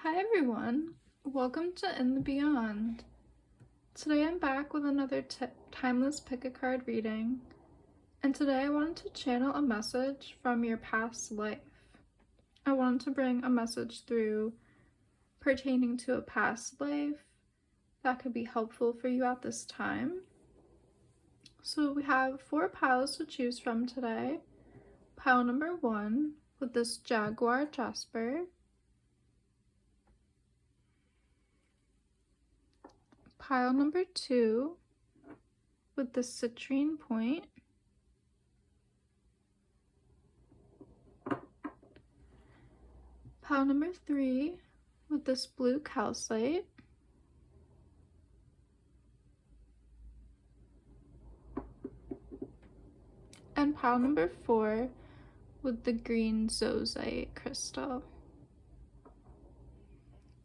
Hi everyone, welcome to In the Beyond. Today I'm back with another timeless pick a card reading, and today I wanted to channel a message from your past life. I wanted to bring a message through pertaining to a past life that could be helpful for you at this time. So we have 4 piles to choose from today. Pile number 1 with this Jaguar Jasper. Pile number 2 with the citrine point. Pile number 3 with this blue calcite. And pile number 4 with the green zoisite crystal.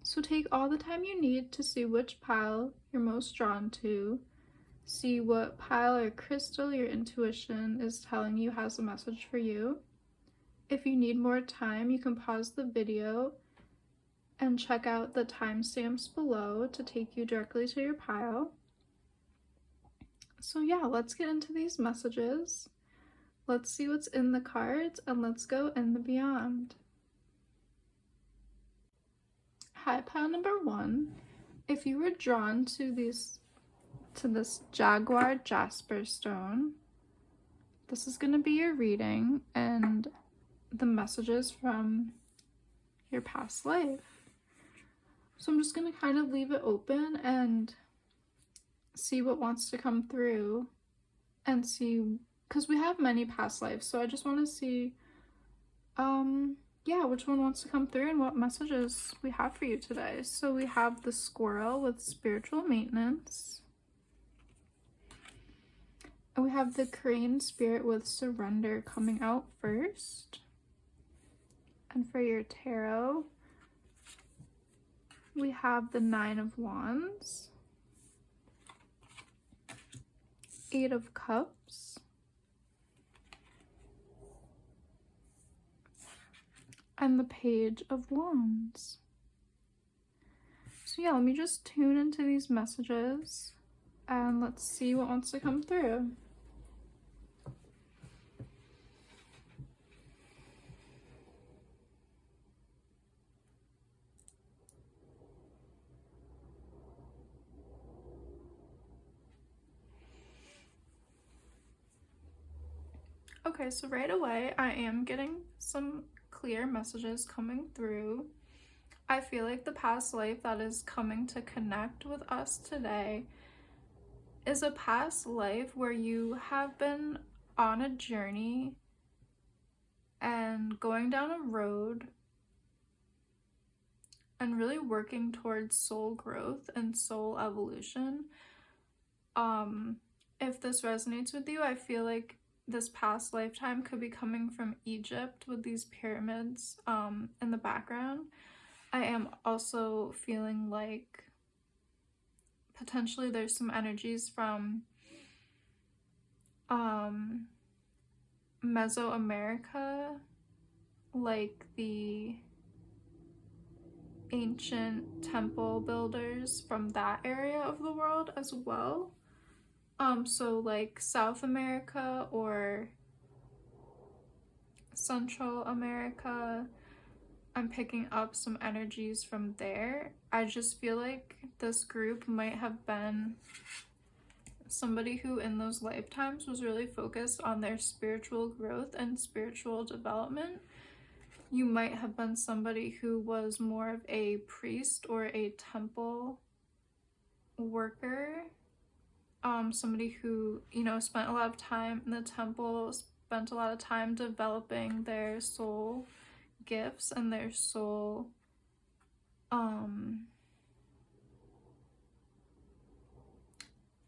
So take all the time you need to see which pile you're most drawn to. See what pile or crystal your intuition is telling you has a message for you. If you need more time, you can pause the video and check out the timestamps below to take you directly to your pile. So yeah, let's get into these messages. Let's see what's in the cards and let's go in the beyond. Hi, pile number 1. If you were drawn to this Jaguar Jasper stone, this is going to be your reading and the messages from your past life. So I'm just going to kind of leave it open and see what wants to come through and see, because we have many past lives, so I just want to see yeah, which one wants to come through and what messages we have for you today. So we have the squirrel with spiritual maintenance. And we have the crane spirit with surrender coming out first. And for your tarot, we have the 9 of Wands, 8 of Cups, and the Page of Wands. So yeah, let me just tune into these messages and let's see what wants to come through. Okay, so right away I am getting some clear messages coming through. I feel like the past life that is coming to connect with us today is a past life where you have been on a journey and going down a road and really working towards soul growth and soul evolution. If this resonates with you, I feel like this past lifetime could be coming from Egypt with these pyramids in the background. I am also feeling like potentially there's some energies from Mesoamerica, like the ancient temple builders from that area of the world as well. So like South America or Central America, I'm picking up some energies from there. I just feel like this group might have been somebody who in those lifetimes was really focused on their spiritual growth and spiritual development. You might have been somebody who was more of a priest or a temple worker. Somebody who, spent a lot of time in the temple, spent a lot of time developing their soul gifts and their soul,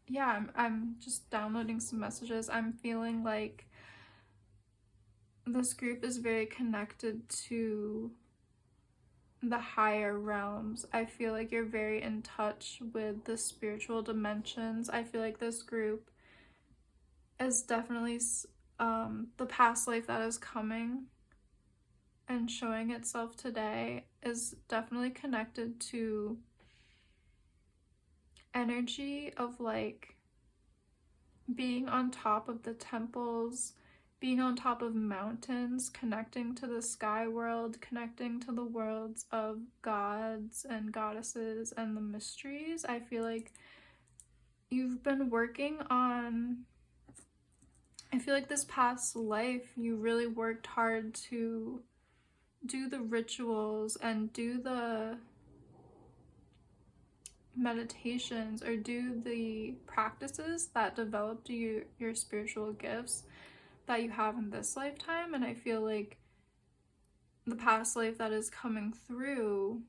yeah, I'm just downloading some messages. I'm feeling like this group is very connected to the higher realms. I feel like you're very in touch with the spiritual dimensions. I feel like this group is definitely the past life that is coming and showing itself today is definitely connected to energy of like being on top of the temples, being on top of mountains, connecting to the sky world, connecting to the worlds of gods and goddesses and the mysteries. I feel like you've been working on, I feel like this past life you really worked hard to do the rituals and do the meditations or do the practices that developed your spiritual gifts that you have in this lifetime. And I feel like the past life that is coming through,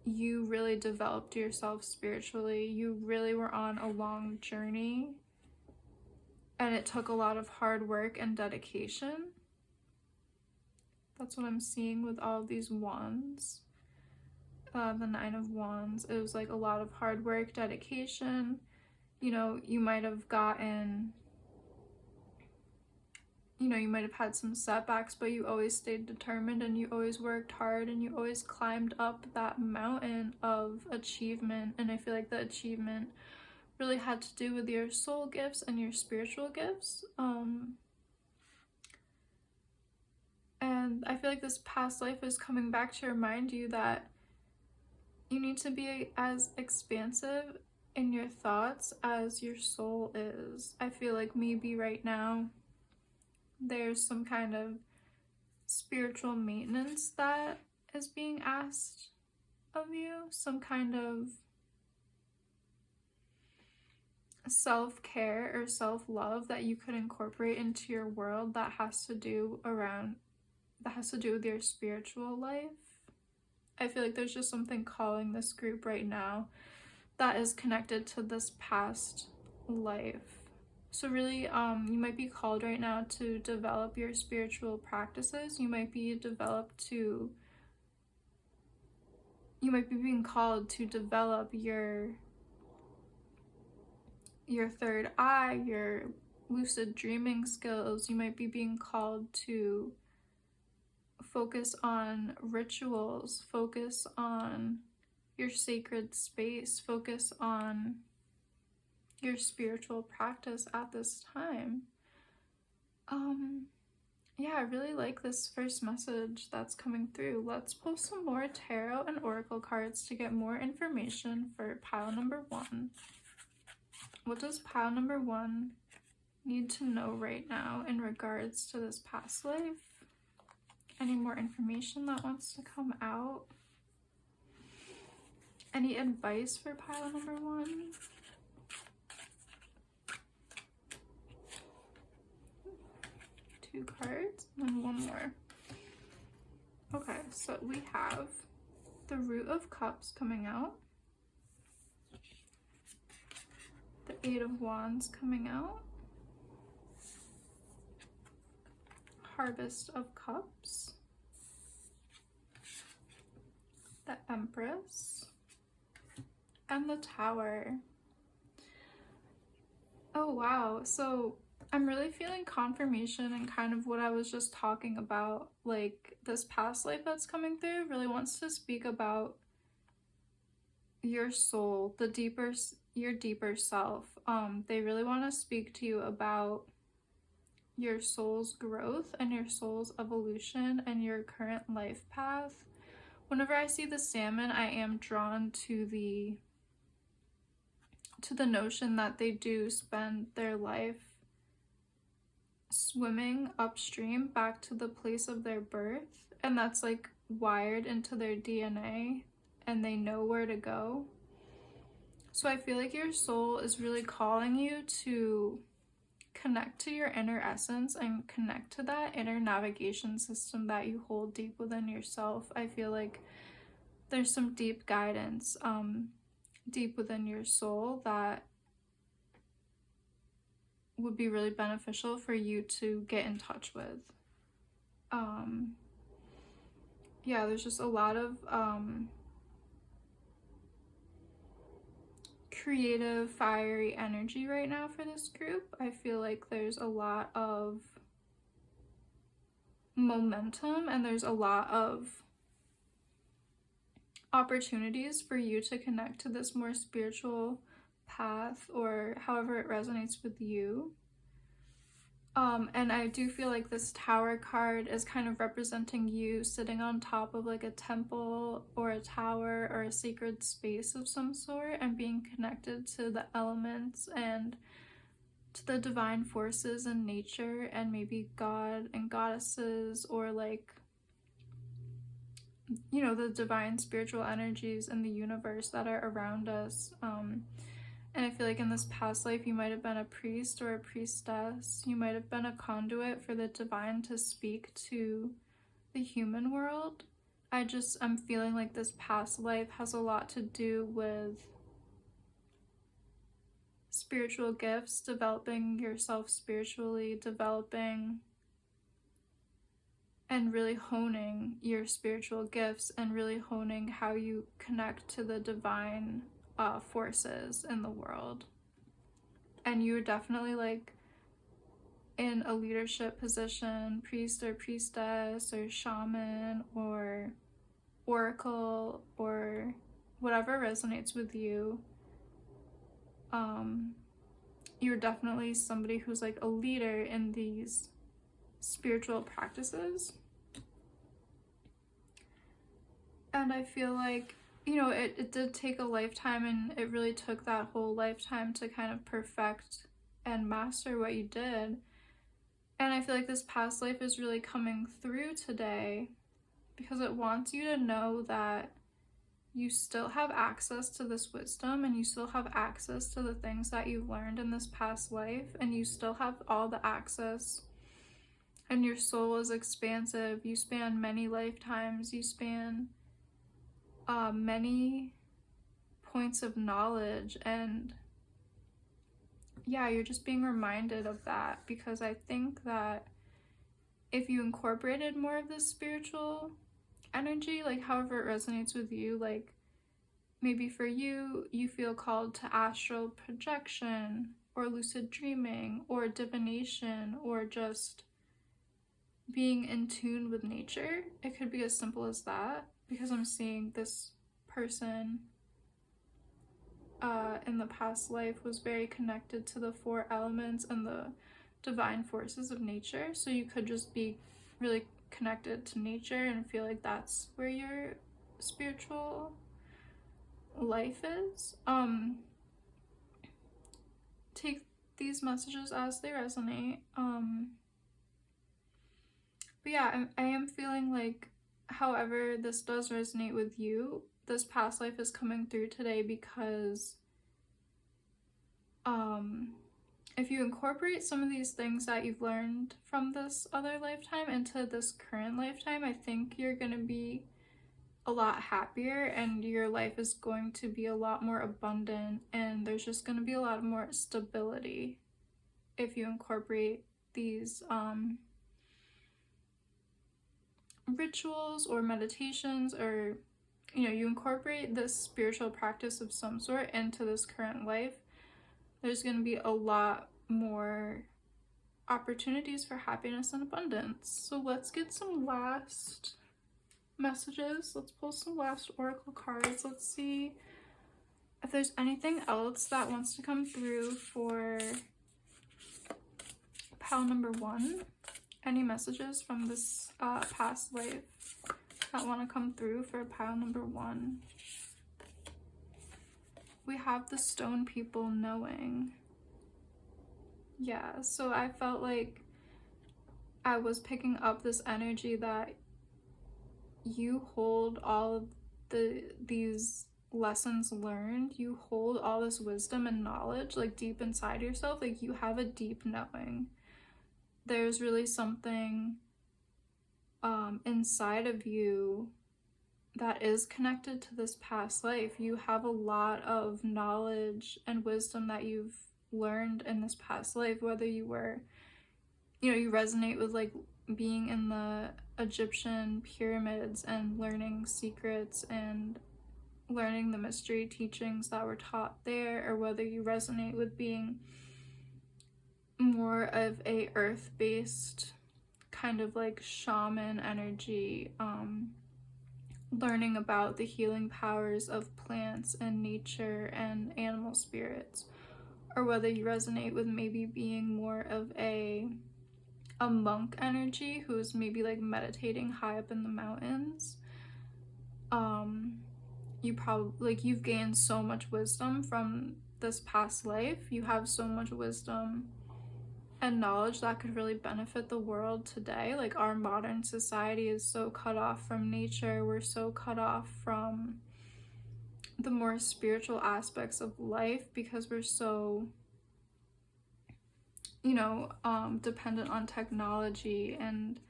you really developed yourself spiritually. You really were on a long journey, and it took a lot of hard work and dedication. That's what I'm seeing with all of these wands. The Nine of Wands, it was like a lot of hard work, dedication. You know, you might have had some setbacks, but you always stayed determined and you always worked hard and you always climbed up that mountain of achievement. And I feel like the achievement really had to do with your soul gifts and your spiritual gifts. And I feel like this past life is coming back to remind you that you need to be as expansive in your thoughts as your soul is. I feel like maybe right now there's some kind of spiritual maintenance that is being asked of you, some kind of self-care or self-love that you could incorporate into your world that has to do with your spiritual life. I feel like there's just something calling this group right now that is connected to this past life. So really, you might be called right now to develop your spiritual practices. You might be being called to develop your third eye, your lucid dreaming skills. You might be being called to focus on rituals, focus on your sacred space, focus on your spiritual practice at this time. Yeah, I really like this first message that's coming through. Let's pull some more tarot and oracle cards to get more information for pile number 1. What does pile number 1 need to know right now in regards to this past life? Any more information that wants to come out? Any advice for pile number 1? Two cards and then one more. Okay, so we have the Root of Cups coming out, the Eight of Wands coming out, Harvest of Cups, the Empress, and the Tower. Oh wow, so I'm really feeling confirmation and kind of what I was just talking about, like this past life that's coming through really wants to speak about your soul, your deeper self. They really want to speak to you about your soul's growth and your soul's evolution and your current life path. Whenever I see the salmon, I am drawn to the notion that they do spend their life swimming upstream back to the place of their birth, and that's like wired into their DNA and they know where to go. So I feel like your soul is really calling you to connect to your inner essence and connect to that inner navigation system that you hold deep within yourself. I feel like there's some deep guidance deep within your soul that would be really beneficial for you to get in touch with. Yeah, there's just a lot of creative, fiery energy right now for this group. I feel like there's a lot of momentum, and there's a lot of opportunities for you to connect to this more spiritual path, or however it resonates with you. And I do feel like this Tower card is kind of representing you sitting on top of like a temple or a tower or a sacred space of some sort, and being connected to the elements and to the divine forces in nature, and maybe God and goddesses, or like, you know, the divine spiritual energies in the universe that are around us. And I feel like in this past life, you might have been a priest or a priestess. You might have been a conduit for the divine to speak to the human world. I'm feeling like this past life has a lot to do with spiritual gifts, developing yourself spiritually, developing and really honing your spiritual gifts, and really honing how you connect to the divine forces in the world. And you're definitely like in a leadership position, priest or priestess or shaman or oracle or whatever resonates with you. You're definitely somebody who's like a leader in these spiritual practices. And I feel like, you know, it did take a lifetime, and it really took that whole lifetime to kind of perfect and master what you did. And I feel like this past life is really coming through today, because it wants you to know that you still have access to this wisdom, and you still have access to the things that you've learned in this past life, and you still have all the access, and your soul is expansive. You span many lifetimes, you span many points of knowledge, and yeah, you're just being reminded of that, because I think that if you incorporated more of this spiritual energy, like however it resonates with you, like maybe for you, you feel called to astral projection or lucid dreaming or divination, or just being in tune with nature. It could be as simple as that, because I'm seeing this person in the past life was very connected to the 4 elements and the divine forces of nature. So you could just be really connected to nature and feel like that's where your spiritual life is. Take these messages as they resonate. But yeah, I am feeling like, however this does resonate with you, this past life is coming through today, because if you incorporate some of these things that you've learned from this other lifetime into this current lifetime, I think you're going to be a lot happier, and your life is going to be a lot more abundant, and there's just going to be a lot more stability if you incorporate these rituals or meditations, or, you know, you incorporate this spiritual practice of some sort into this current life. There's going to be a lot more opportunities for happiness and abundance. So let's get some last messages. Let's pull some last oracle cards. Let's see if there's anything else that wants to come through for pile number 1. Any messages from this past life that want to come through for pile number 1? We have the stone people knowing. Yeah, so I felt like I was picking up this energy that you hold all of these lessons learned. You hold all this wisdom and knowledge like deep inside yourself. Like you have a deep knowing. There's really something inside of you that is connected to this past life. You have a lot of knowledge and wisdom that you've learned in this past life, whether you were, you know, you resonate with like being in the Egyptian pyramids and learning secrets and learning the mystery teachings that were taught there, or whether you resonate with being more of a earth-based kind of like shaman energy, learning about the healing powers of plants and nature and animal spirits, or whether you resonate with maybe being more of a monk energy who's maybe like meditating high up in the mountains. You probably, like, you've gained so much wisdom from this past life. You have so much wisdom and knowledge that could really benefit the world today. Like, our modern society is so cut off from nature. We're so cut off from the more spiritual aspects of life because we're so, you know, dependent on technology, and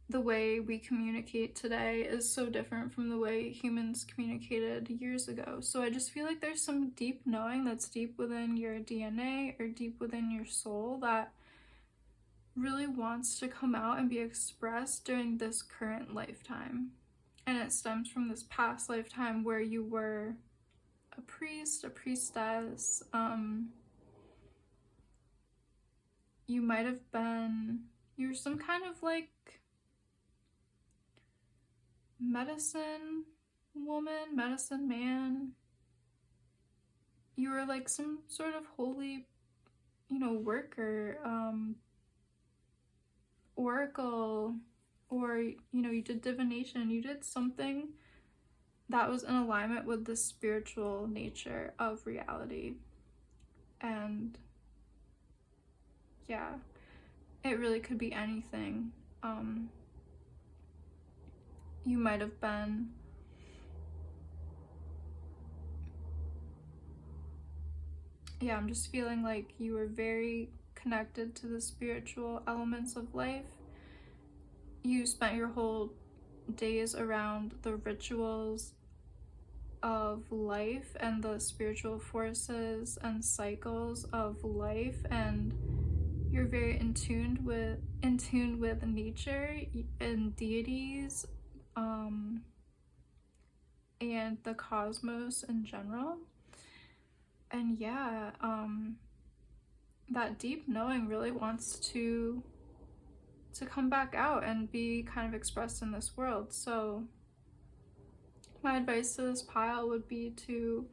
the way we communicate today is so different from the way humans communicated years ago. So I just feel like there's some deep knowing that's deep within your DNA or deep within your soul that really wants to come out and be expressed during this current lifetime. And it stems from this past lifetime where you were a priest, a priestess. You might have been, you were some kind of like medicine woman, medicine man. You were like some sort of holy, you know, worker, oracle, or, you know, you did divination. You did something that was in alignment with the spiritual nature of reality. And yeah, it really could be anything. You might have been I'm just feeling like you were very connected to the spiritual elements of life. You spent your whole days around the rituals of life and the spiritual forces and cycles of life, and you're very in tune with nature and deities, and the cosmos in general. And yeah, that deep knowing really wants to come back out and be kind of expressed in this world. So my advice to this pile would be to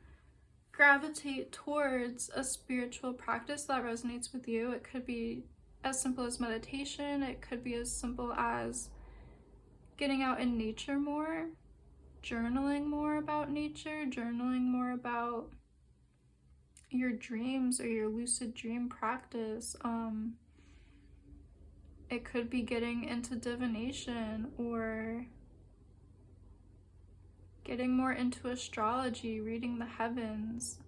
gravitate towards a spiritual practice that resonates with you. It could be as simple as meditation. It could be as simple as getting out in nature more, journaling more about nature, journaling more about your dreams or your lucid dream practice. It could be getting into divination or getting more into astrology, reading the heavens.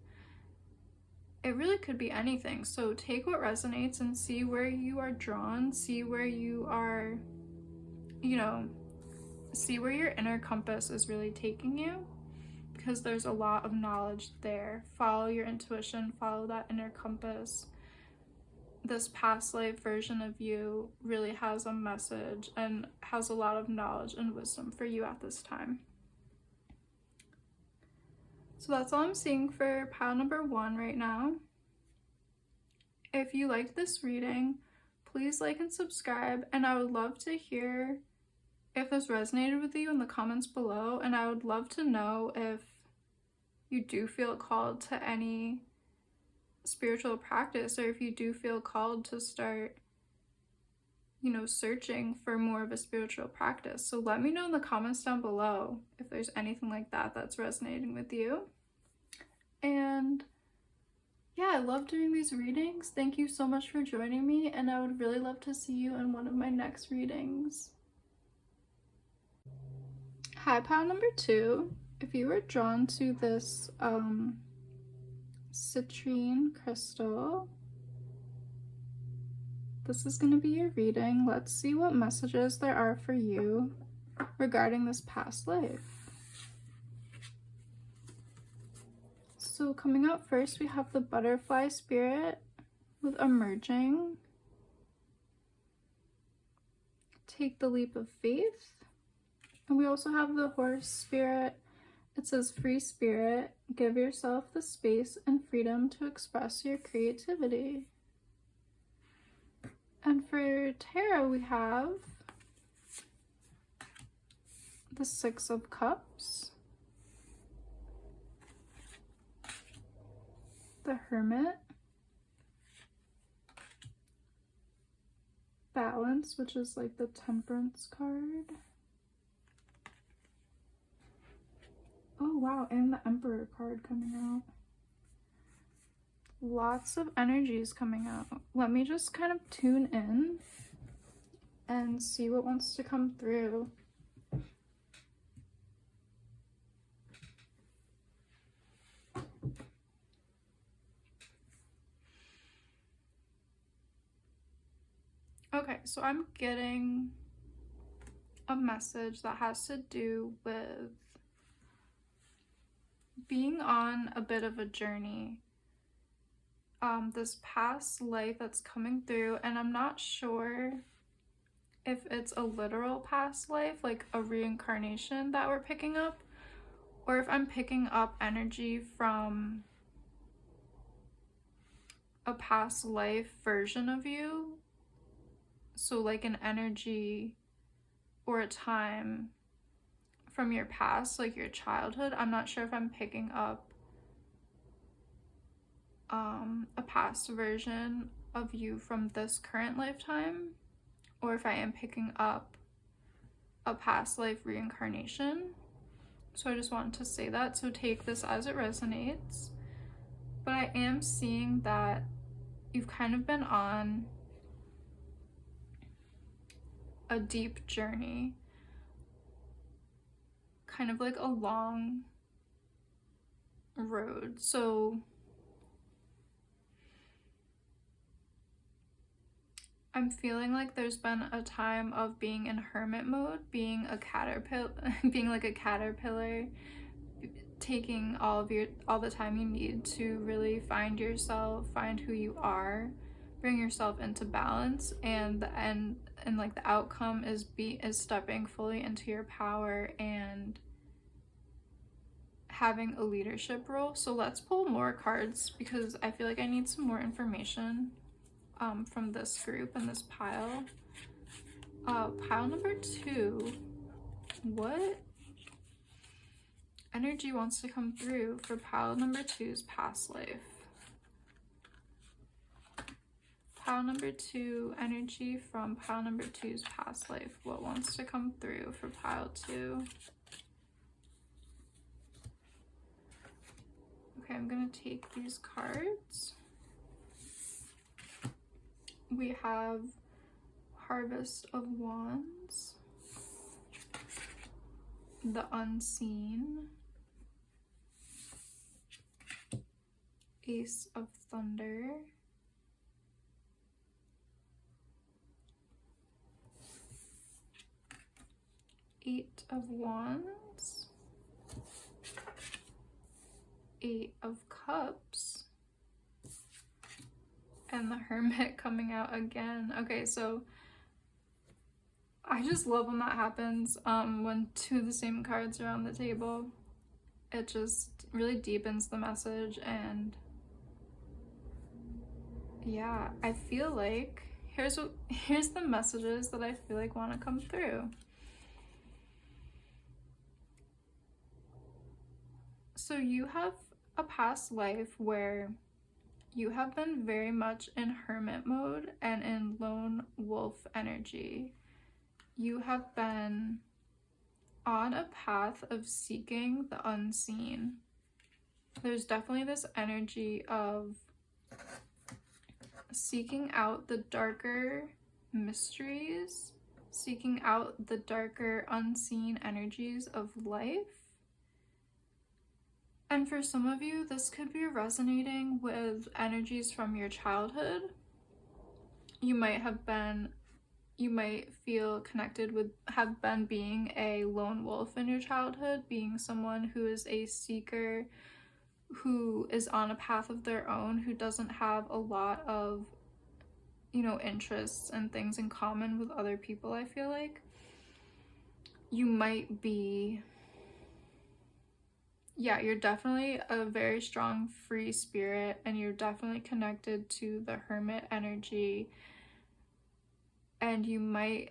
It really could be anything. So take what resonates and see where you are drawn, see where you are, you know, see where your inner compass is really taking you, because there's a lot of knowledge there. Follow your intuition, follow that inner compass. This past life version of you really has a message and has a lot of knowledge and wisdom for you at this time. So that's all I'm seeing for pile number 1 right now. If you liked this reading, please like and subscribe, and I would love to hear if this resonated with you in the comments below, and I would love to know if you do feel called to any spiritual practice, or if you do feel called to start, you know, searching for more of a spiritual practice. So let me know in the comments down below if there's anything like that that's resonating with you. And yeah, I love doing these readings. Thank you so much for joining me, and I would really love to see you in one of my next readings. Hi, pile number 2. If you were drawn to this citrine crystal, this is going to be your reading. Let's see what messages there are for you regarding this past life. So coming up first, we have the butterfly spirit with emerging. Take the leap of faith. And we also have the horse spirit. It says, free spirit, give yourself the space and freedom to express your creativity. And for tarot, we have the Six of Cups, the Hermit, Balance, which is like the Temperance card. Oh wow, and the Emperor card coming out. Lots of energies coming out. Let me just kind of tune in and see what wants to come through. Okay, so I'm getting a message that has to do with being on a bit of a journey. This past life that's coming through, and I'm not sure if it's a literal past life, like a reincarnation that we're picking up, or if I'm picking up energy from a past life version of you. So like an energy or a time from your past, like your childhood. I'm not sure if I'm picking up a past version of you from this current lifetime, or if I am picking up a past life reincarnation. So I just wanted to say that, so take this as it resonates. But I am seeing that you've kind of been on a deep journey, kind of like a long road. So I'm feeling like there's been a time of being in hermit mode, being a caterpillar, being like a caterpillar, taking all the time you need to really find yourself, find who you are, bring yourself into balance, and the end and like the outcome is stepping fully into your power and having a leadership role. So let's pull more cards because I feel like I need some more information from this group and this pile. Pile number 2, what energy wants to come through for pile number 2's past life? Pile number 2, energy from pile number 2's past life. What wants to come through for pile 2? Okay, I'm gonna take these cards. We have Harvest of Wands, the Unseen, Ace of Thunder, Eight of Wands, Eight of Cups, and the Hermit coming out again. Okay, so I just love when that happens, when 2 of the same cards are on the table. It just really deepens the message, and yeah, I feel like here's the messages that I feel like want to come through. So you have a past life where you have been very much in hermit mode and in lone wolf energy. You have been on a path of seeking the unseen. There's definitely this energy of seeking out the darker mysteries, seeking out the darker unseen energies of life. And for some of you, this could be resonating with energies from your childhood. You might feel connected with, have been being a lone wolf in your childhood, being someone who is a seeker, who is on a path of their own, who doesn't have a lot of, interests and things in common with other people. I feel like you might be, you're definitely a very strong free spirit, and you're definitely connected to the hermit energy. and you might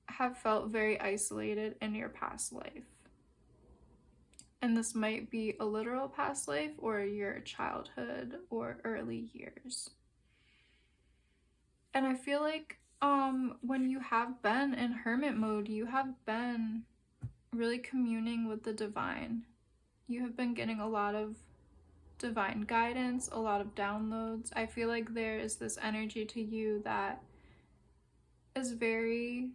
have felt very isolated in your past life. And this might be a literal past life or your childhood or early years. And I feel like when you have been in hermit mode, you have been really communing with the divine. You have been getting a lot of divine guidance, a lot of downloads. I feel like there is this energy to you that is very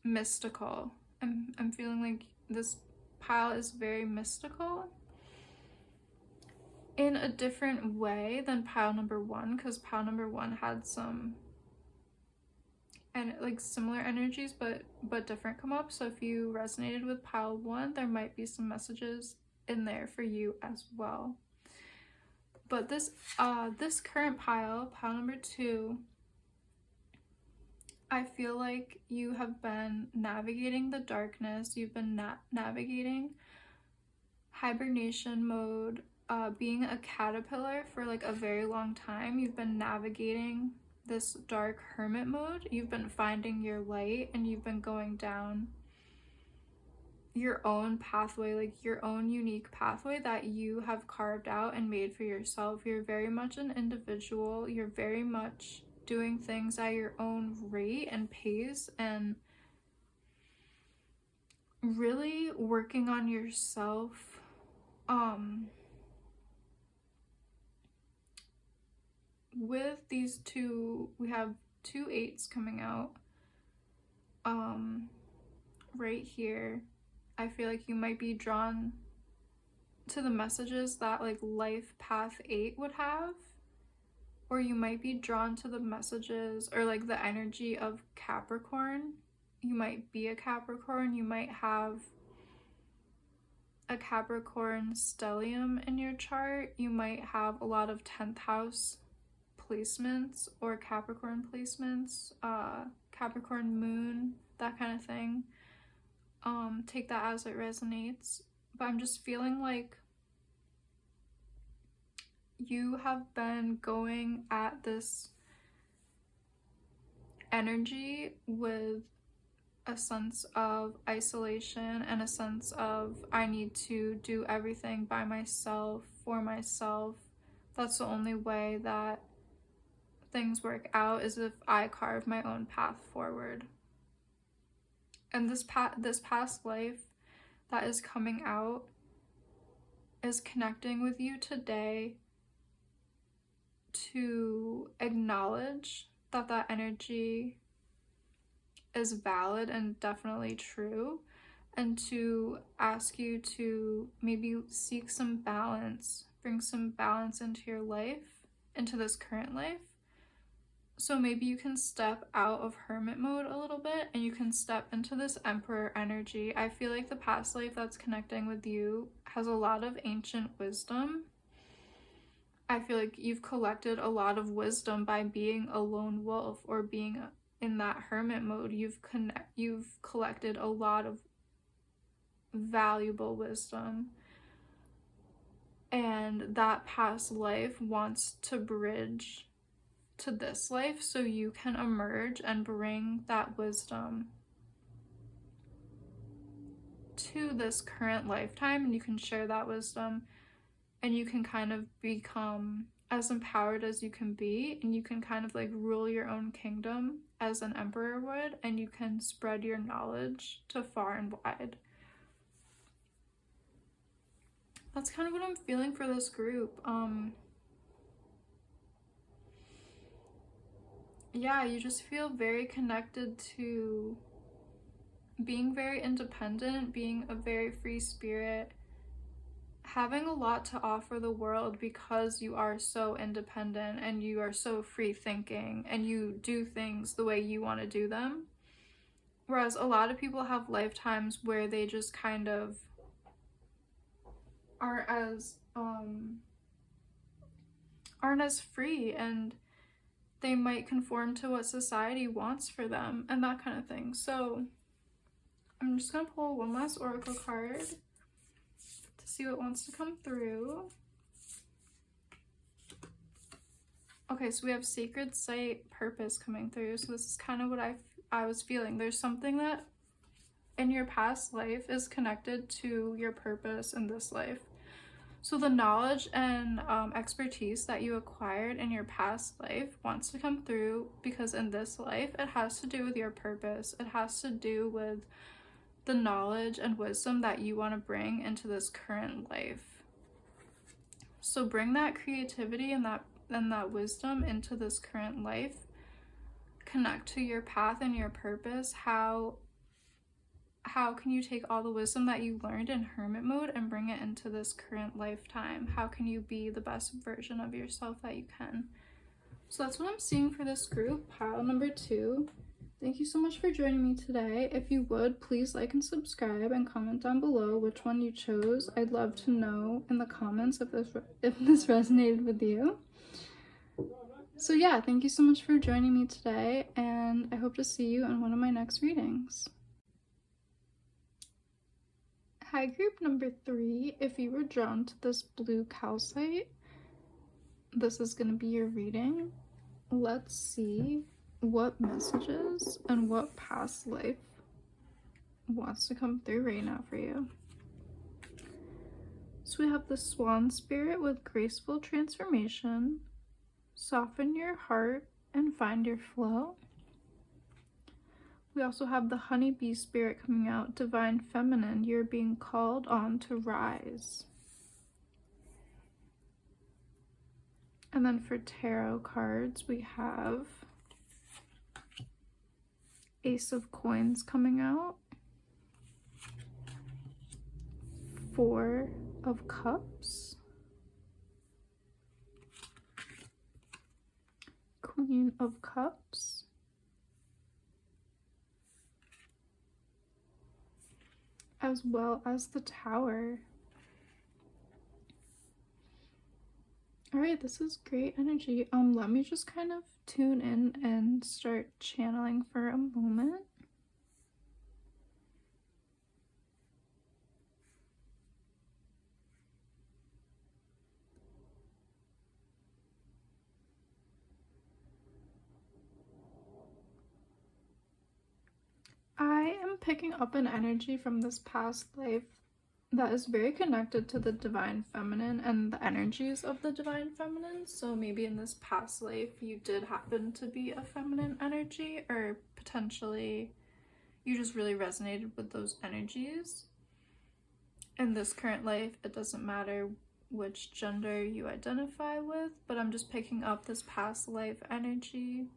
mystical. I'm feeling like this pile is very mystical in a different way than pile number 1, because pile number 1 had some and like similar energies but different come up. So if you resonated with pile 1, there might be some messages in there for you as well. But this current pile number 2, I feel like you have been navigating the darkness. You've been navigating hibernation mode, being a caterpillar for like a very long time. You've been navigating this dark hermit mode. You've been finding your light, and you've been going down your own pathway, like your own unique pathway that you have carved out and made for yourself. You're very much an individual. You're very much doing things at your own rate and pace, and really working on yourself. With these two, we have 2 8s coming out right here. I feel like you might be drawn to the messages that like life path 8 would have, or you might be drawn to the messages or like the energy of Capricorn. You might be a Capricorn. You might have a Capricorn stellium in your chart. You might have a lot of 10th house placements or Capricorn placements, Capricorn moon, that kind of thing. Take that as it resonates. But I'm just feeling like you have been going at this energy with a sense of isolation and a sense of I need to do everything by myself, for myself. That's the only way that things work out, is if I carve my own path forward. And this past life that is coming out is connecting with you today to acknowledge that that energy is valid and definitely true, and to ask you to maybe seek some balance, bring some balance into your life, into this current life. So maybe you can step out of hermit mode a little bit and you can step into this emperor energy. I feel like the past life that's connecting with you has a lot of ancient wisdom. I feel like you've collected a lot of wisdom by being a lone wolf or being in that hermit mode. You've collected a lot of valuable wisdom, and that past life wants to bridge to this life so you can emerge and bring that wisdom to this current lifetime, and you can share that wisdom, and you can kind of become as empowered as you can be, and you can kind of like rule your own kingdom as an emperor would, and you can spread your knowledge to far and wide. That's kind of what I'm feeling for this group. Yeah, you just feel very connected to being very independent, being a very free spirit, having a lot to offer the world because you are so independent and you are so free thinking and you do things the way you want to do them. Whereas a lot of people have lifetimes where they just kind of aren't as free, and they might conform to what society wants for them and that kind of thing. So I'm just gonna pull one last oracle card to see what wants to come through. Okay, so we have sacred site purpose coming through. So this is kind of what I was feeling. There's something that in your past life is connected to your purpose in this life. So the knowledge and expertise that you acquired in your past life wants to come through, because in this life it has to do with your purpose. It has to do with the knowledge and wisdom that you want to bring into this current life. So bring that creativity and that wisdom into this current life. Connect to your path and your purpose. How can you take all the wisdom that you learned in hermit mode and bring it into this current lifetime? How can you be the best version of yourself that you can? So that's what I'm seeing for this group, pile number 2. Thank you so much for joining me today. If you would, please like and subscribe and comment down below which one you chose. I'd love to know in the comments if this resonated with you. So yeah, thank you so much for joining me today, and I hope to see you in one of my next readings. Hi, group number 3. If you were drawn to this blue calcite, this is going to be your reading. Let's see what messages and what past life wants to come through right now for you. So we have the Swan Spirit with graceful transformation. Soften your heart and find your flow. We also have the Honeybee Spirit coming out. Divine Feminine, you're being called on to rise. And then for tarot cards, we have Ace of Coins coming out. 4 of Cups. Queen of Cups. As well as the Tower. All right, this is great energy. Let me just kind of tune in and start channeling for a moment. I am picking up an energy from this past life that is very connected to the Divine Feminine and the energies of the Divine Feminine. So maybe in this past life you did happen to be a feminine energy, or potentially you just really resonated with those energies. In this current life, it doesn't matter which gender you identify with, but I'm just picking up this past life energy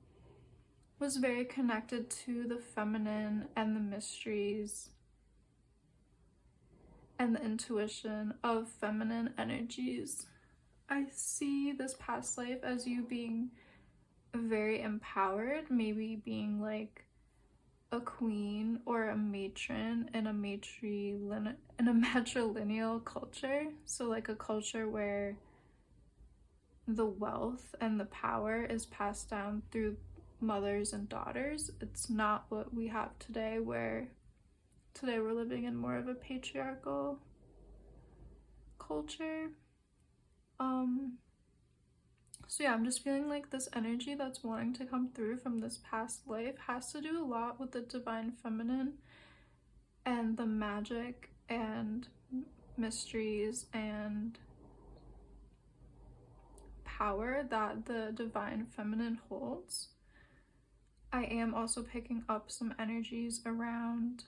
was very connected to the feminine and the mysteries and the intuition of feminine energies. I see this past life as you being very empowered, maybe being like a queen or a matron in a matrilineal culture. So like a culture where the wealth and the power is passed down through mothers and daughters. It's not what we have today, where today we're living in more of a patriarchal culture. So yeah, I'm just feeling like this energy that's wanting to come through from this past life has to do a lot with the Divine Feminine and the magic and mysteries and power that the Divine Feminine holds. I am also picking up some energies around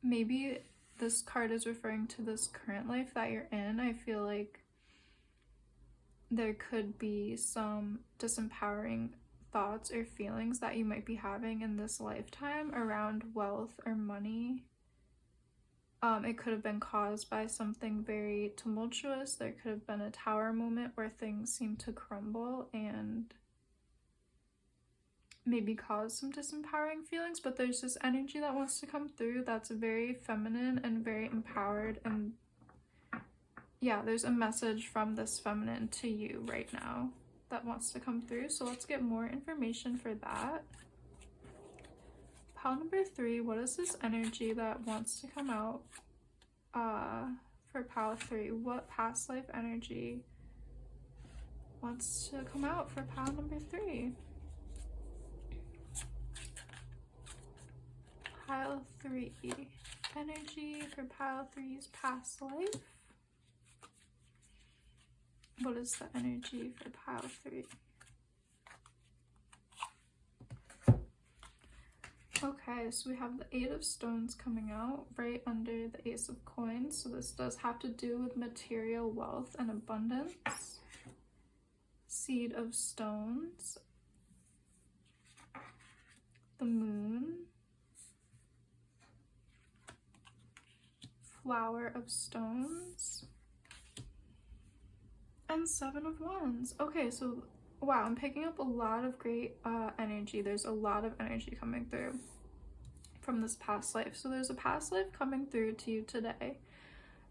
maybe this card is referring to this current life that you're in. I feel like there could be some disempowering thoughts or feelings that you might be having in this lifetime around wealth or money. It could have been caused by something very tumultuous. There could have been a tower moment where things seem to crumble and maybe cause some disempowering feelings, but there's this energy that wants to come through that's very feminine and very empowered, and yeah, there's a message from this feminine to you right now that wants to come through. So let's get more information for that. Pile number 3, what is this energy that wants to come out for pile 3? What past life energy wants to come out for pile number 3? Pile 3. Energy for pile 3's past life. What is the energy for pile 3? Okay, so we have the 8 of Stones coming out right under the Ace of Coins. So this does have to do with material wealth and abundance. Seed of Stones. The Moon. Flower of Stones. And 7 of Wands. Okay, so wow, I'm picking up a lot of great energy. There's a lot of energy coming through from this past life. So there's a past life coming through to you today.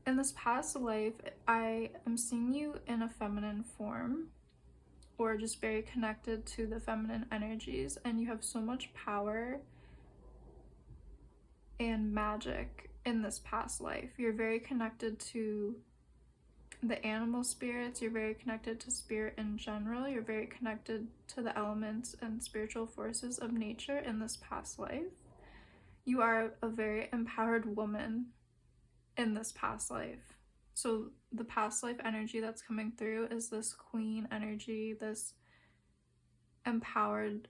In this past life, I am seeing you in a feminine form, or just very connected to the feminine energies, and you have so much power and magic in this past life. You're very connected to the animal spirits, you're very connected to spirit in general, you're very connected to the elements and spiritual forces of nature in this past life. You are a very empowered woman in this past life. So the past life energy that's coming through is this queen energy, this empowered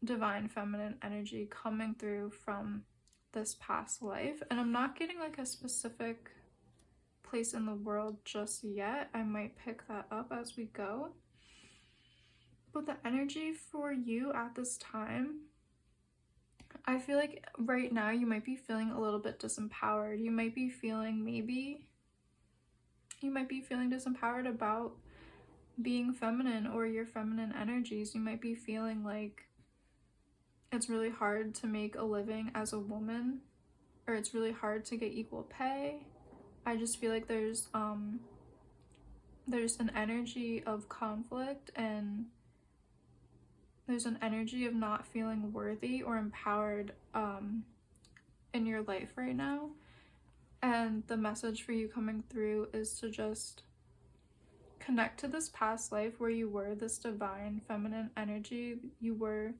divine feminine energy coming through from this past life. And I'm not getting like a specific place in the world just yet. I might pick that up as we go. But the energy for you at this time, I feel like right now you might be feeling a little bit disempowered. You might be feeling disempowered about being feminine or your feminine energies. You might be feeling like it's really hard to make a living as a woman, or it's really hard to get equal pay. I just feel like there's an energy of conflict, and there's an energy of not feeling worthy or empowered in your life right now. And the message for you coming through is to just connect to this past life where you were this divine feminine energy. You were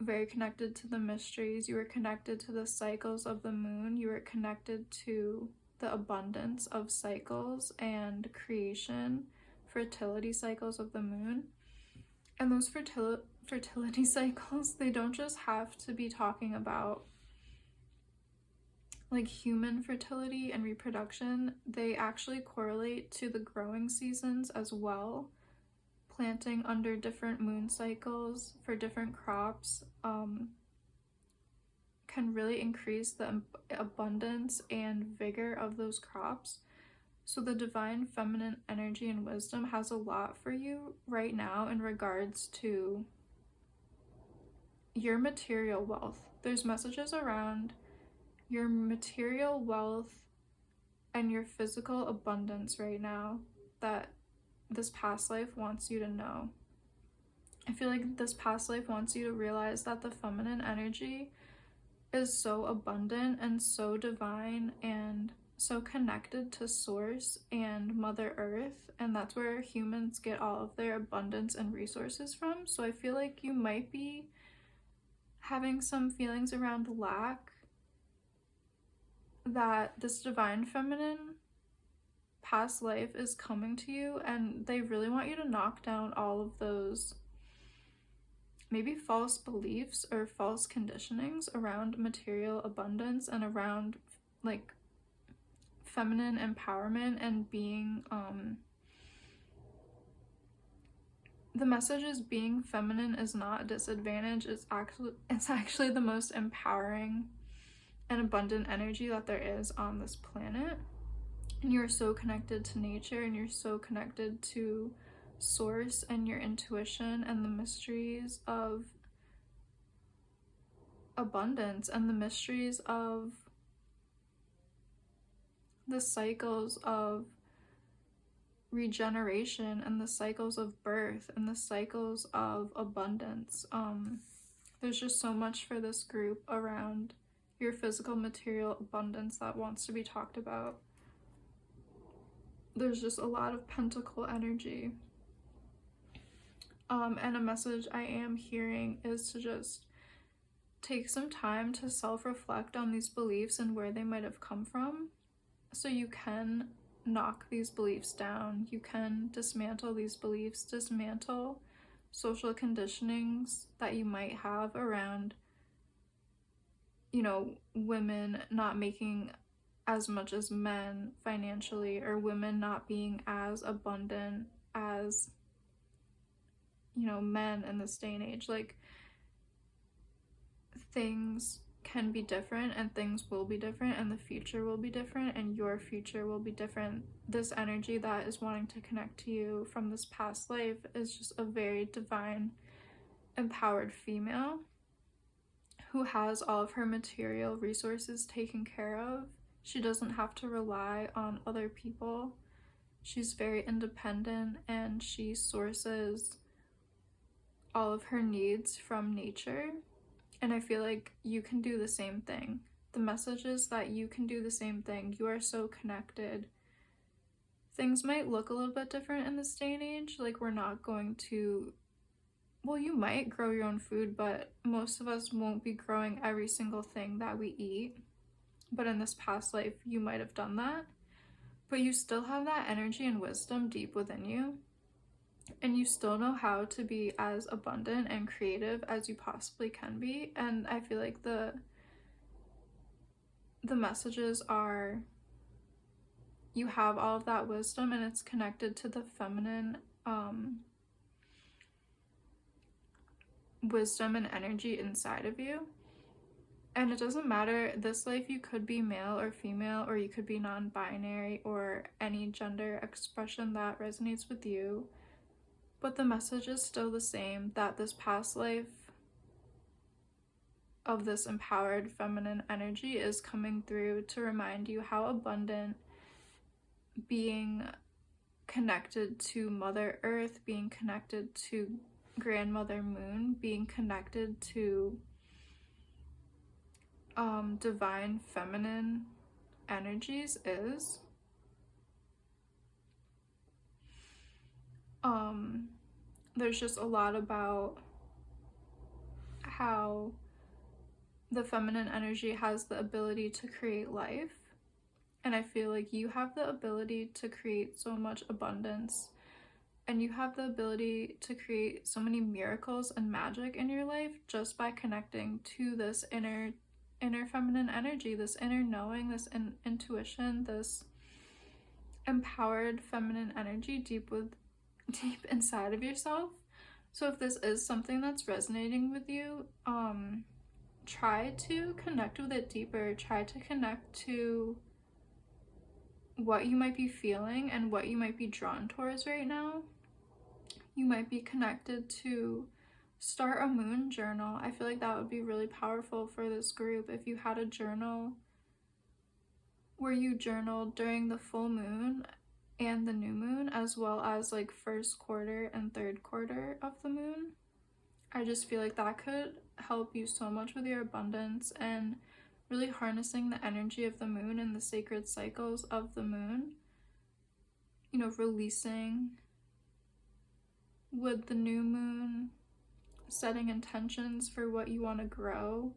very connected to the mysteries. You were connected to the cycles of the moon. You were connected to the abundance of cycles and creation, fertility cycles of the moon. And those fertility cycles, they don't just have to be talking about like human fertility and reproduction. They actually correlate to the growing seasons as well. Planting under different moon cycles for different crops can really increase the abundance and vigor of those crops. So the divine feminine energy and wisdom has a lot for you right now in regards to your material wealth. There's messages around your material wealth and your physical abundance right now that this past life wants you to know. I feel like this past life wants you to realize that the feminine energy is so abundant and so divine and so connected to source and Mother Earth, and that's where humans get all of their abundance and resources from. So I feel like you might be having some feelings around lack, that this divine feminine past life is coming to you, and they really want you to knock down all of those maybe false beliefs or false conditionings around material abundance and around like feminine empowerment and being the message is being feminine is not a disadvantage. It's actually the most empowering and abundant energy that there is on this planet. And you're so connected to nature, and you're so connected to source and your intuition and the mysteries of abundance and the mysteries of the cycles of regeneration and the cycles of birth and the cycles of abundance. There's just so much for this group around your physical material abundance that wants to be talked about. There's just a lot of pentacle energy. And a message I am hearing is to just take some time to self-reflect on these beliefs and where they might have come from, so you can knock these beliefs down. You can dismantle these beliefs, dismantle social conditionings that you might have around, you know, women not making as much as men financially, or women not being as abundant as, you know, men in this day and age. Like, things can be different and things will be different and the future will be different and your future will be different. This energy that is wanting to connect to you from this past life is just a very divine, empowered female who has all of her material resources taken care of. She doesn't have to rely on other people. She's very independent and she sources all of her needs from nature. And I feel like you can do the same thing. The message is that you can do the same thing. You are so connected. Things might look a little bit different in this day and age. Like, we're not going to, well, you might grow your own food, but most of us won't be growing every single thing that we eat. But in this past life, you might have done that. But you still have that energy and wisdom deep within you. And you still know how to be as abundant and creative as you possibly can be. And I feel like the messages are, you have all of that wisdom and it's connected to the feminine wisdom and energy inside of you. And it doesn't matter, this life you could be male or female, or you could be non-binary, or any gender expression that resonates with you. But the message is still the same, that this past life of this empowered feminine energy is coming through to remind you how abundant being connected to Mother Earth, being connected to Grandmother Moon, being connected to divine feminine energies is. There's just a lot about how the feminine energy has the ability to create life, and I feel like you have the ability to create so much abundance, and you have the ability to create so many miracles and magic in your life just by connecting to this inner feminine energy, this inner knowing, this intuition, this empowered feminine energy deep inside of yourself. So if this is something that's resonating with you, try to connect with it deeper. Try to connect to what you might be feeling and what you might be drawn towards right now. You might be connected to start a moon journal. I feel like that would be really powerful for this group if you had a journal where you journaled during the full moon and the new moon, as well as like first quarter and third quarter of the moon. I just feel like that could help you so much with your abundance and really harnessing the energy of the moon and the sacred cycles of the moon. You know, releasing with the new moon, setting intentions for what you want to grow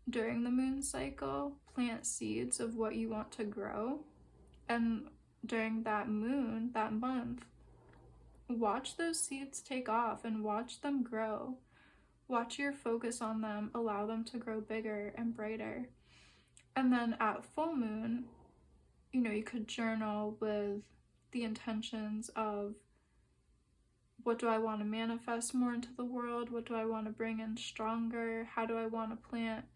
during the moon cycle, plant seeds of what you want to grow, and during that moon, that month, watch those seeds take off and watch them grow. Watch your focus on them, allow them to grow bigger and brighter. And then at full moon, you know, you could journal with the intentions of, what do I want to manifest more into the world? What do I want to bring in stronger? How do I want to plant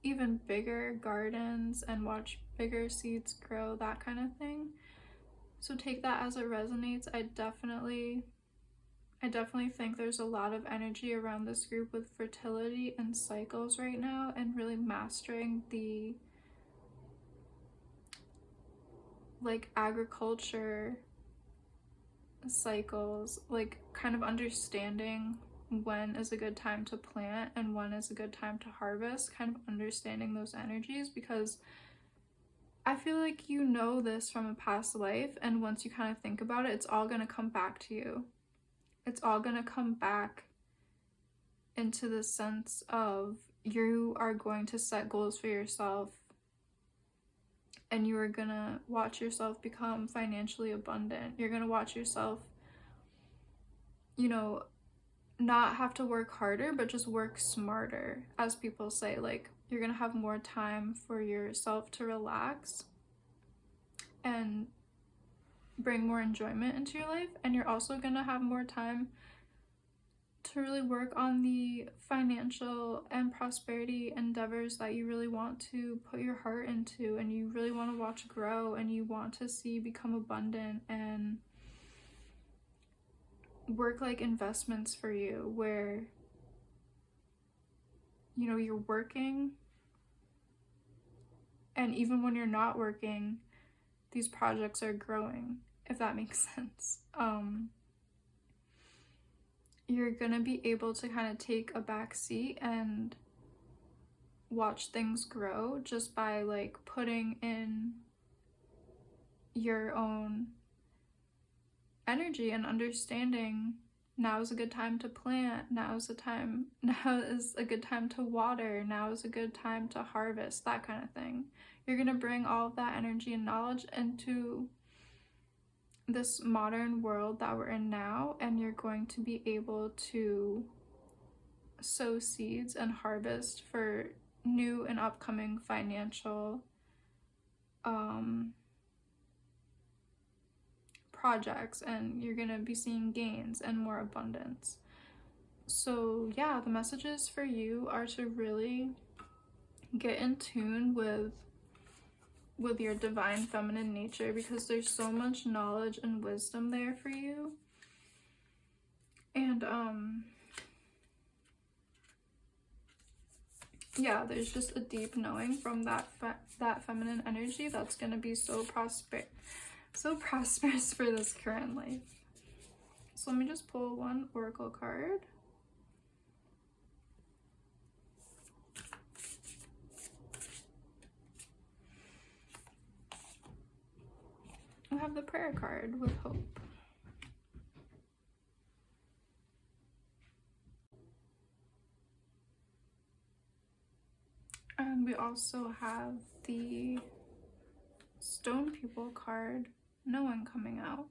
even bigger gardens and watch bigger seeds grow, that kind of thing. So take that as it resonates. I definitely think there's a lot of energy around this group with fertility and cycles right now, and really mastering the like agriculture cycles, like kind of understanding when is a good time to plant and when is a good time to harvest, kind of understanding those energies, because I feel like you know this from a past life, and once you kind of think about it, it's all going to come back to you. It's all going to come back into the sense of you are going to set goals for yourself, and you are going to watch yourself become financially abundant. You're going to watch yourself, you know, not have to work harder, but just work smarter, as people say. Like, you're going to have more time for yourself to relax and bring more enjoyment into your life, and you're also going to have more time to really work on the financial and prosperity endeavors that you really want to put your heart into, and you really want to watch grow, and you want to see become abundant, and work like investments for you, where, you know, you're working, and even when you're not working, these projects are growing, if that makes sense. You're gonna be able to kind of take a back seat and watch things grow just by like putting in your own energy and understanding now is a good time to plant, now is a good time to water, now is a good time to harvest, that kind of thing. You're gonna bring all of that energy and knowledge into this modern world that we're in now, and you're going to be able to sow seeds and harvest for new and upcoming financial projects, and you're gonna be seeing gains and more abundance. So yeah, the messages for you are to really get in tune with your divine feminine nature, because there's so much knowledge and wisdom there for you. And yeah, there's just a deep knowing from that feminine energy that's going to be so prosperous for this current life. So let me just pull one oracle card. We have the prayer card with hope. And we also have the stone people card, knowing, coming out.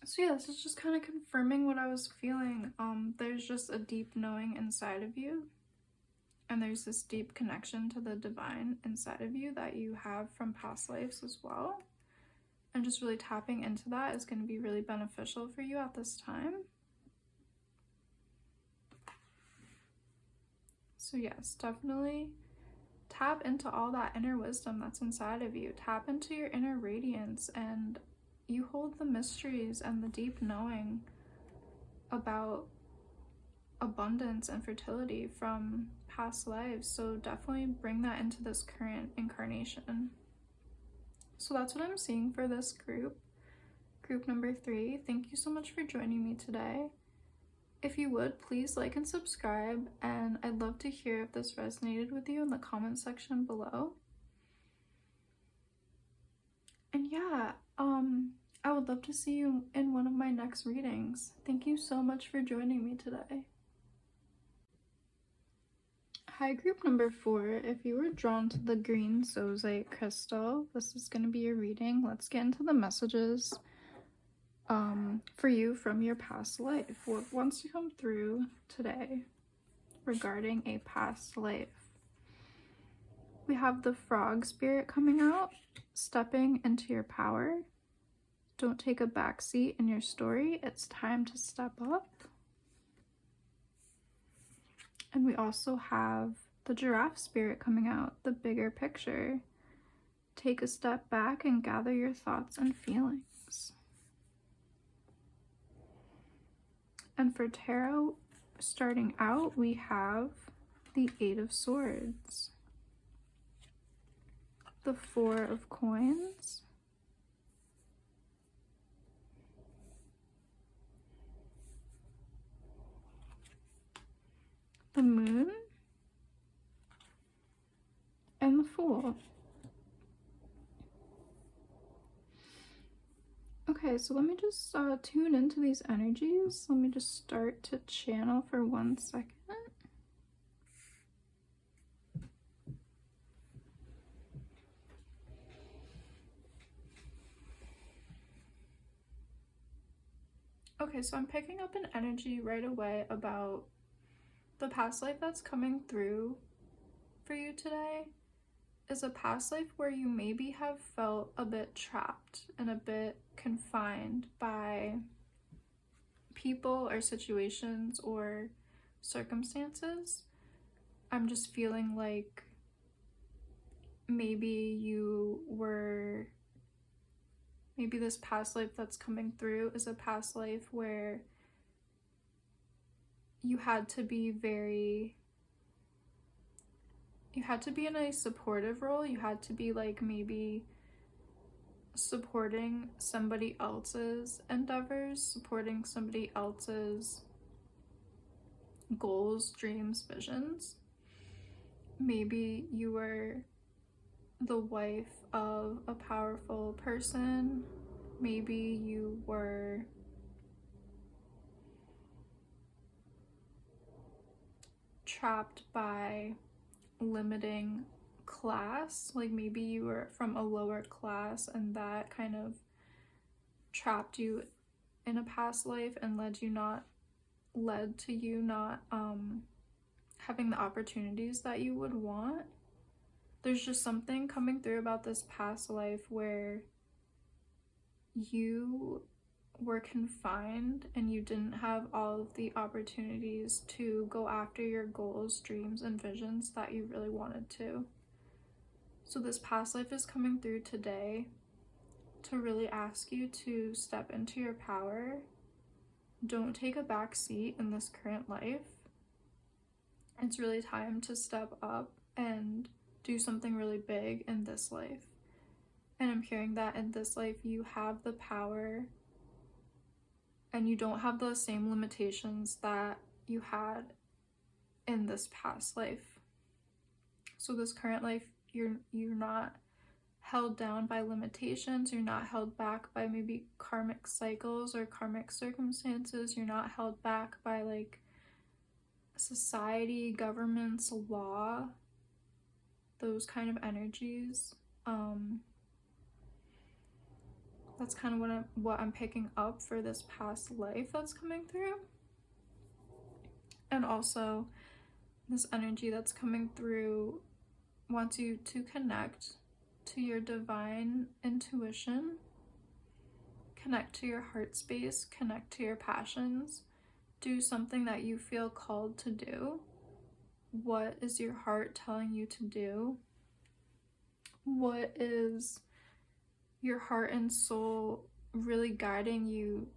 So yeah, this is just kind of confirming what I was feeling. There's just a deep knowing inside of you. And there's this deep connection to the divine inside of you that you have from past lives as well. And just really tapping into that is going to be really beneficial for you at this time. So yes, definitely tap into all that inner wisdom that's inside of you. Tap into your inner radiance, and you hold the mysteries and the deep knowing about abundance and fertility from past lives. So definitely bring that into this current incarnation. So that's what I'm seeing for this group number 3. Thank you so much for joining me today. If you would, please like and subscribe, and I'd love to hear if this resonated with you in the comment section below. And yeah, I would love to see you in one of my next readings. Thank you so much for joining me today. Hi, group number 4. If you were drawn to the green Zozite crystal, this is going to be your reading. Let's get into the messages for you from your past life. What wants to come through today regarding a past life? We have the frog spirit coming out, stepping into your power. Don't take a backseat in your story. It's time to step up. And we also have the giraffe spirit coming out, the bigger picture. Take a step back and gather your thoughts and feelings. And for tarot, starting out, we have the 8 of Swords, the 4 of Coins, the Moon, and the Fool. Okay, so let me just tune into these energies. Let me just start to channel for 1 second. Okay, so I'm picking up an energy right away about the past life that's coming through for you today. Is a past life where you maybe have felt a bit trapped and a bit confined by people or situations or circumstances. I'm just feeling like maybe this past life that's coming through is a past life where you had to be in a supportive role. You had to be like maybe supporting somebody else's endeavors, supporting somebody else's goals, dreams, visions. Maybe you were the wife of a powerful person. Maybe you were trapped by limiting class, like maybe you were from a lower class and that kind of trapped you in a past life and led to you not having the opportunities that you would want. There's just something coming through about this past life where you were confined and you didn't have all of the opportunities to go after your goals, dreams, and visions that you really wanted to. So this past life is coming through today to really ask you to step into your power. Don't take a back seat in this current life. It's really time to step up and do something really big in this life. And I'm hearing that in this life you have the power and you don't have the same limitations that you had in this past life. So this current life, you're not held down by limitations. You're not held back by maybe karmic cycles or karmic circumstances. You're not held back by like society, governments, law, those kind of energies. That's kind of what I'm picking up for this past life that's coming through. And also this energy that's coming through wants you to connect to your divine intuition, connect to your heart space, connect to your passions, do something that you feel called to do. What is your heart telling you to do? What is your heart and soul really guiding you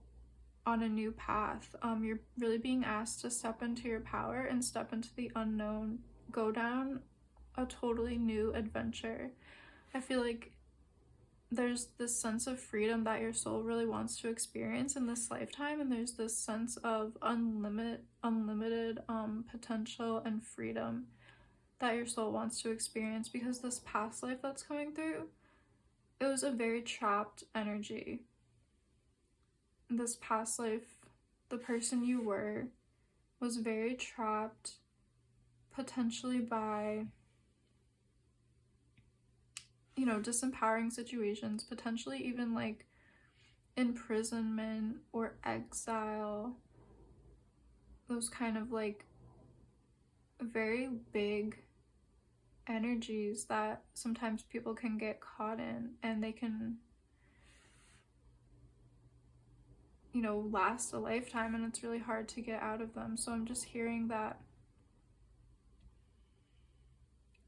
on a new path? You're really being asked to step into your power and step into the unknown, go down a totally new adventure. I feel like there's this sense of freedom that your soul really wants to experience in this lifetime, and there's this sense of unlimited potential and freedom that your soul wants to experience, because this past life that's coming through, it was a very trapped energy. This past life, the person you were was very trapped, potentially by, disempowering situations, potentially even like imprisonment or exile, those kind of like very big energies that sometimes people can get caught in, and they can last a lifetime, and it's really hard to get out of them. So I'm just hearing that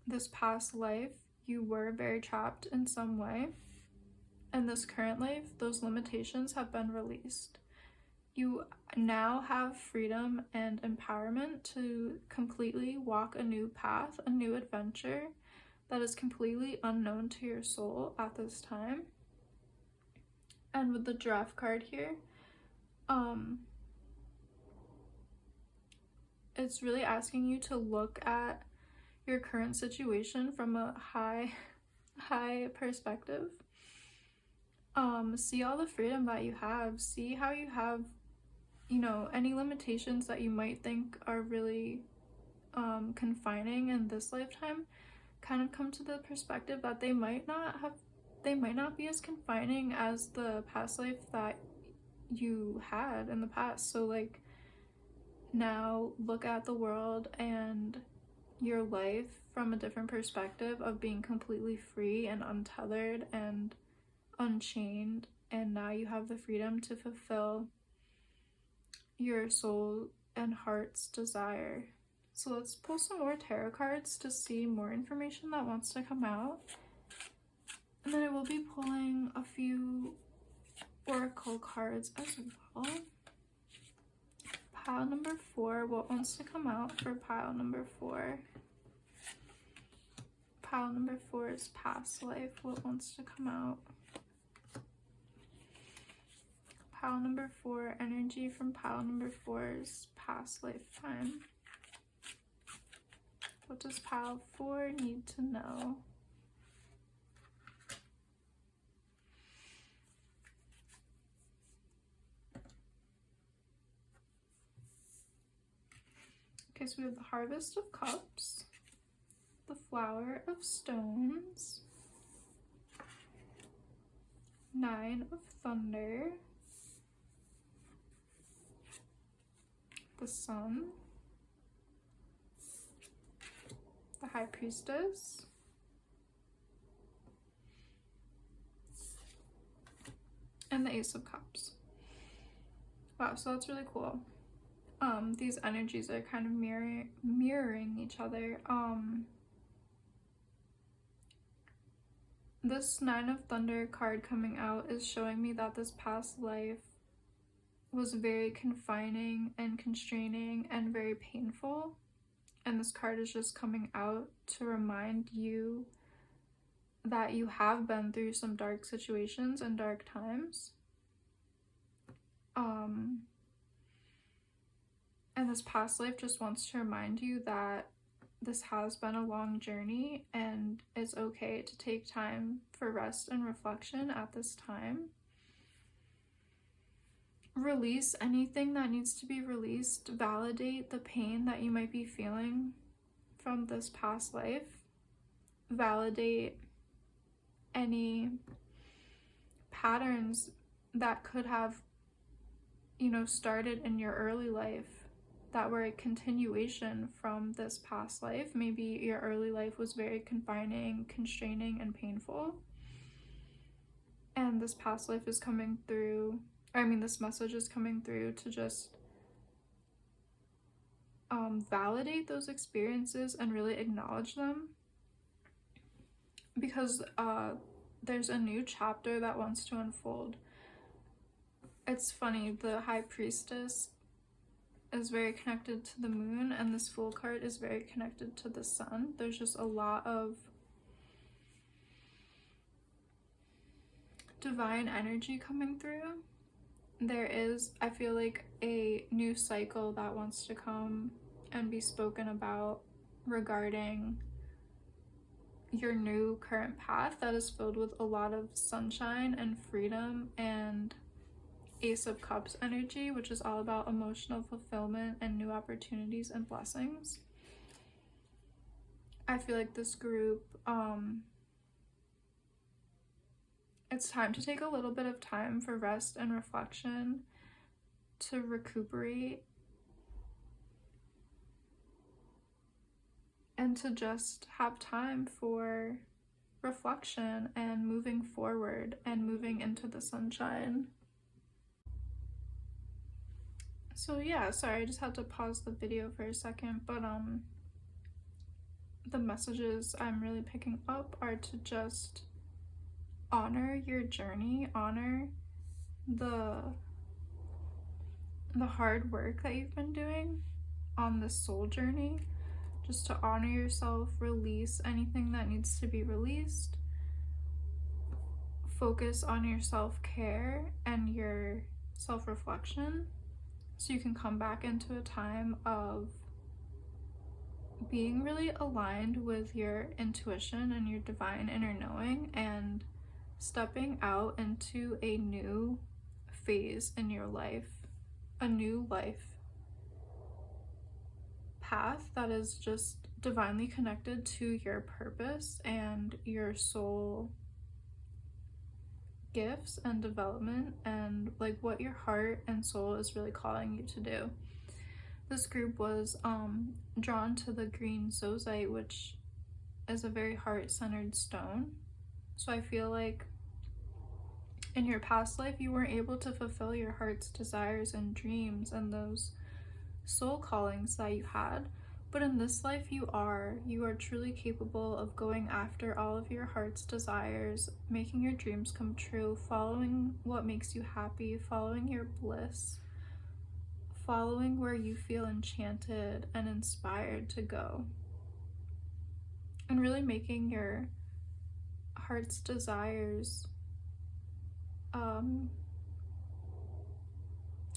this past life you were very trapped in some way, and this current life those limitations have been released. You now have freedom and empowerment to completely walk a new path, a new adventure that is completely unknown to your soul at this time. And with the Giraffe card here, it's really asking you to look at your current situation from a high perspective. See all the freedom that you have. See how you have, you know, any limitations that you might think are really confining in this lifetime, kind of come to the perspective that they might not be as confining as the past life that you had in the past. So like, now look at the world and your life from a different perspective of being completely free and untethered and unchained, and now you have the freedom to fulfill your soul and heart's desire. So let's pull some more tarot cards to see more information that wants to come out, and then I will be pulling a few oracle cards as well. Pile number 4, what wants to come out for pile number 4? Pile number 4 is past life, what wants to come out? Pile number 4, energy from pile number 4 is past lifetime. What does pile 4 need to know? Okay, so we have the Harvest of Cups, the Flower of Stones, 9 of Thunder, the Sun, the High Priestess, and the Ace of Cups. Wow, so that's really cool. These energies are kind of mirroring each other. This 9 of Thunder card coming out is showing me that this past life was very confining and constraining and very painful, and this card is just coming out to remind you that you have been through some dark situations and dark times. And this past life just wants to remind you that this has been a long journey, and it's okay to take time for rest and reflection at this time. Release anything that needs to be released. Validate the pain that you might be feeling from this past life. Validate any patterns that could have, you know, started in your early life that were a continuation from this past life. Maybe your early life was very confining, constraining, and painful, and this past life is coming through, this message is coming through to just validate those experiences and really acknowledge them, because there's a new chapter that wants to unfold. It's funny, the High Priestess is very connected to the moon, and this Fool card is very connected to the sun. There's just a lot of divine energy coming through. There is, I feel like, a new cycle that wants to come and be spoken about regarding your new current path that is filled with a lot of sunshine and freedom and Ace of Cups energy, which is all about emotional fulfillment and new opportunities and blessings. I feel like this group, it's time to take a little bit of time for rest and reflection, to recuperate, and to just have time for reflection and moving forward and moving into the sunshine. So yeah, sorry, I just had to pause the video for a second, but the messages I'm really picking up are to just honor your journey, honor the hard work that you've been doing on this soul journey, just to honor yourself, release anything that needs to be released, focus on your self-care and your self-reflection, so you can come back into a time of being really aligned with your intuition and your divine inner knowing, and stepping out into a new phase in your life, a new life path that is just divinely connected to your purpose and your soul gifts and development, and like what your heart and soul is really calling you to do. This group was drawn to the green zozite, which is a very heart-centered stone. So I feel like in your past life you weren't able to fulfill your heart's desires and dreams and those soul callings that you had, but in this life you are truly capable of going after all of your heart's desires, making your dreams come true, following what makes you happy, following your bliss, following where you feel enchanted and inspired to go, and really making your heart's desires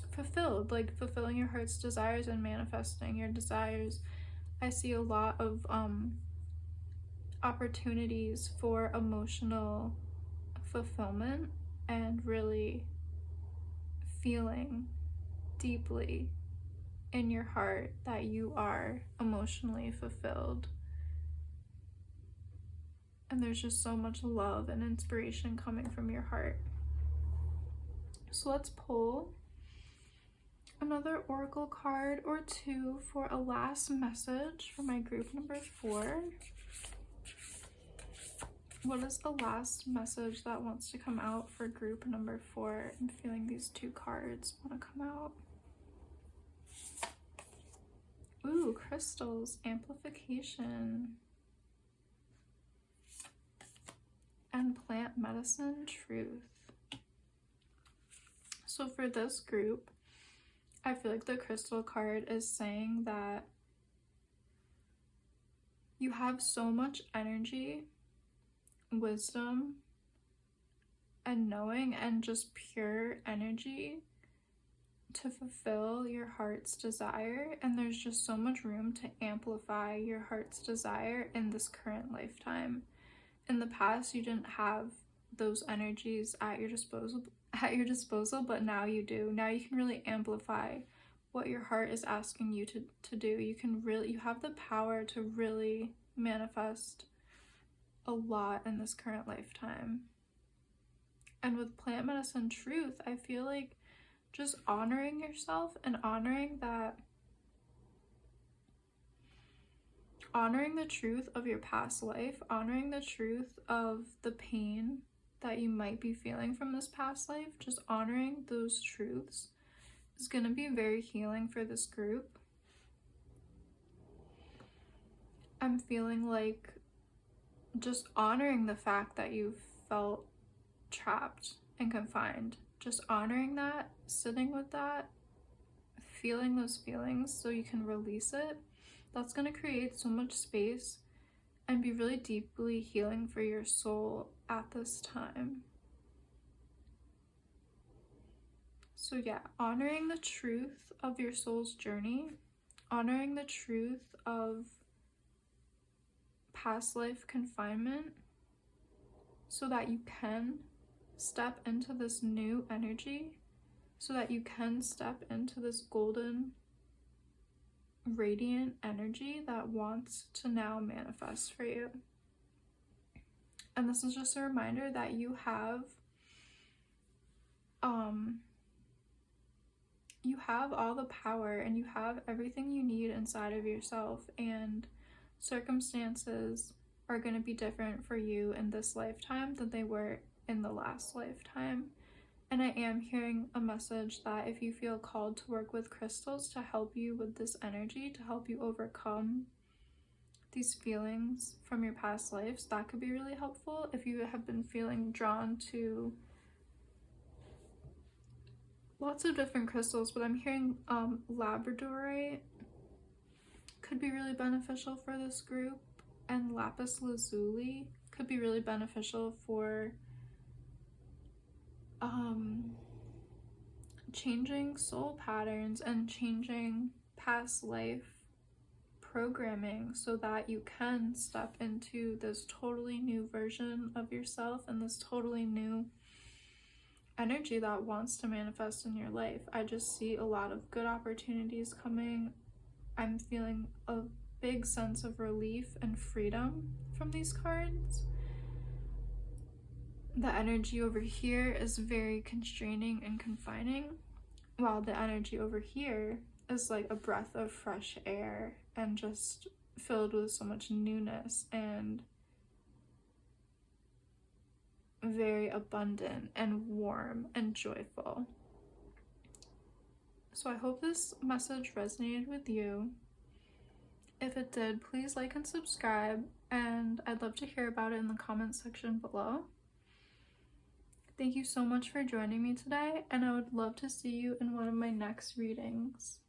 fulfilled, like fulfilling your heart's desires and manifesting your desires. I see a lot of opportunities for emotional fulfillment and really feeling deeply in your heart that you are emotionally fulfilled. And there's just so much love and inspiration coming from your heart. So let's pull another oracle card or two for a last message for my group number 4. What is the last message that wants to come out for group number 4? I'm feeling these 2 cards want to come out. Ooh, crystals, amplification, and plant medicine, truth. So for this group, I feel like the crystal card is saying that you have so much energy, wisdom, and knowing, and just pure energy to fulfill your heart's desire, and there's just so much room to amplify your heart's desire in this current lifetime. In the past, you didn't have those energies at your disposal, but now you do. Now you can really amplify what your heart is asking you to do. You have the power to really manifest a lot in this current lifetime. And with plant medicine truth, I feel like just honoring yourself and honoring the truth of your past life, honoring the truth of the pain that you might be feeling from this past life, just honoring those truths is going to be very healing for this group. I'm feeling like just honoring the fact that you felt trapped and confined, just honoring that, sitting with that, feeling those feelings so you can release it, that's going to create so much space and be really deeply healing for your soul at this time. So yeah, honoring the truth of your soul's journey, honoring the truth of past life confinement so that you can step into this new energy, so that you can step into this golden, radiant energy that wants to now manifest for you. And this is just a reminder that you have all the power and you have everything you need inside of yourself, and circumstances are going to be different for you in this lifetime than they were in the last lifetime. And I am hearing a message that if you feel called to work with crystals to help you with this energy, to help you overcome these feelings from your past lives, that could be really helpful. If you have been feeling drawn to lots of different crystals, but I'm hearing labradorite could be really beneficial for this group, and lapis lazuli could be really beneficial for changing soul patterns and changing past life programming so that you can step into this totally new version of yourself and this totally new energy that wants to manifest in your life. I just see a lot of good opportunities coming. I'm feeling a big sense of relief and freedom from these cards. The energy over here is very constraining and confining, while the energy over here is like a breath of fresh air and just filled with so much newness and very abundant and warm and joyful. So I hope this message resonated with you. If it did, please like and subscribe, and I'd love to hear about it in the comments section below. Thank you so much for joining me today, and I would love to see you in one of my next readings.